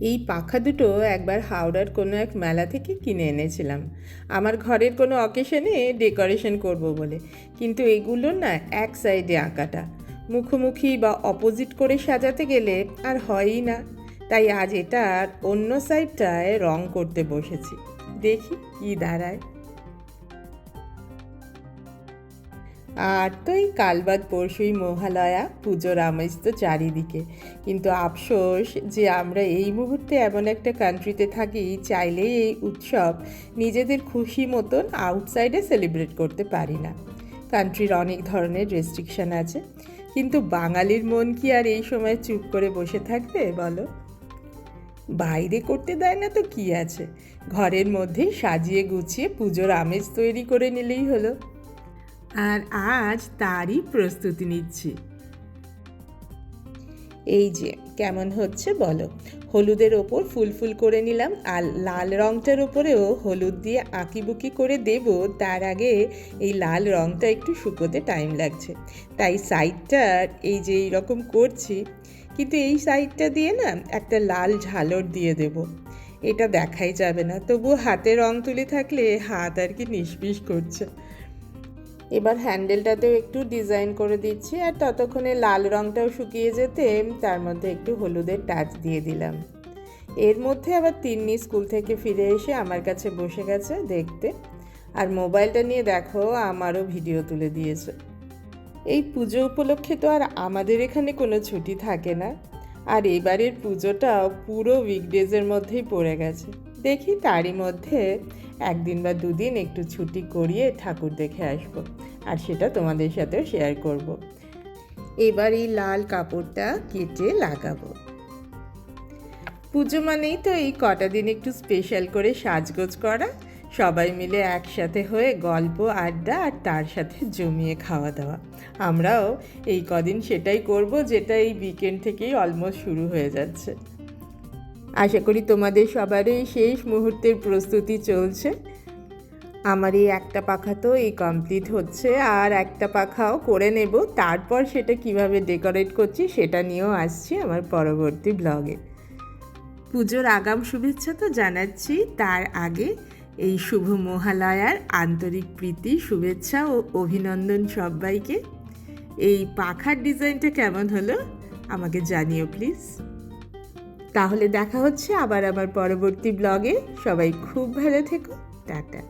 এই পাখা দুটো একবার হাওড়ার কোনো এক মেলা থেকে কিনে এনেছিলাম আমার ঘরের কোনো অকেশনে ডেকোরেশন করব বলে। কিন্তু এগুলো না এক সাইডে আঁকাটা, মুখোমুখি বা অপোজিট করে সাজাতে গেলে আর হয়ই না। তাই আজ এটার অন্য সাইডটায় রং করতে বসেছি, দেখি কি দাঁড়ায়। আর তো এই কাল বাদ পরশুই মহালয়া, পুজোর আমেজ তো চারিদিকে। কিন্তু আফসোস যে আমরা এই মুহূর্তে এমন একটা কান্ট্রিতে থাকি, চাইলেই এই উৎসব নিজেদের খুশি মতন আউটসাইডে সেলিব্রেট করতে পারি না। কান্ট্রির অনেক ধরনের রেস্ট্রিকশন আছে, কিন্তু বাঙালির মন কি আর এই সময় চুপ করে বসে থাকবে বলো? বাইরে করতে দেয় না তো কি আছে, ঘরের মধ্যেই সাজিয়ে গুছিয়ে পুজোর আমেজ তৈরি করে নিলেই হলো। আর আজ তারই প্রস্তুতি নিচ্ছি। এই যে কেমন হচ্ছে বলো। হলুদের ওপর ফুল ফুল করে নিলাম, আর লাল রঙটার ওপরেও হলুদ দিয়ে আঁকিবুকি করে দেব। তার আগে এই লাল রঙটা একটু শুকোতে টাইম লাগছে, তাই সাইডটার এই যে এইরকম করছি। কিন্তু এই সাইডটা দিয়ে না একটা লাল ঝালর দিয়ে দেব। এটা দেখাই যাবে না, তবু হাতে রং তুলে থাকলে হাত আর কি নিষ্পিস করছে। এবার হ্যান্ডেলটাতেও একটু ডিজাইন করে দিচ্ছি, আর ততক্ষণে লাল রঙটাও শুকিয়ে যেতে তার মধ্যে একটু হলুদের টাচ দিয়ে দিলাম। এর মধ্যে আবার তিন্নি স্কুল থেকে ফিরে এসে আমার কাছে বসে গেছে দেখতে, আর মোবাইলটা নিয়ে দেখো আমারও ভিডিও তুলে দিয়েছে। এই পুজো উপলক্ষে তো আর আমাদের এখানে কোনো ছুটি থাকে না, আর এবারের পুজোটাও পুরো উইকডেজের মধ্যেই পড়ে গেছে। দেখি তারই মধ্যে একদিন বা দুদিন একটু ছুটি করিয়ে ঠাকুর দেখে আসব, আর সেটা তোমাদের সাথেও শেয়ার করব। এবার এই লাল কাপড়টা কেটে লাগাবো। পুজো মানেই তো এই কটা দিন একটু স্পেশাল করে সাজগোজ করা, সবাই মিলে একসাথে হয়ে গল্প আড্ডা, আর তার সাথে জমিয়ে খাওয়া দাওয়া। আমরাও এই কদিন সেটাই করব, যেটা এই উইকেন্ড থেকেই অলমোস্ট শুরু হয়ে যাচ্ছে। আশা করি তোমাদের সবারই শেষ মুহূর্তের প্রস্তুতি চলছে। আমার এই একটা পাখা তো এই কমপ্লিট হচ্ছে, আর একটা পাখাও করে নেব। তারপর সেটা কিভাবে ডেকোরেট করছি সেটা নিয়েও আসছি আমার পরবর্তী ব্লগে। পুজোর আগাম শুভেচ্ছা তো জানাচ্ছি, তার আগে এই শুভ মহালয়ার আন্তরিক প্রীতি, শুভেচ্ছা ও অভিনন্দন সবাইকে। এই পাখার ডিজাইনটা কেমন হলো আমাকে জানিও প্লিজ। তাহলে দেখা হচ্ছে আবার আমার পরবর্তী ব্লগে। সবাই খুব ভালো থেকো, টাটা।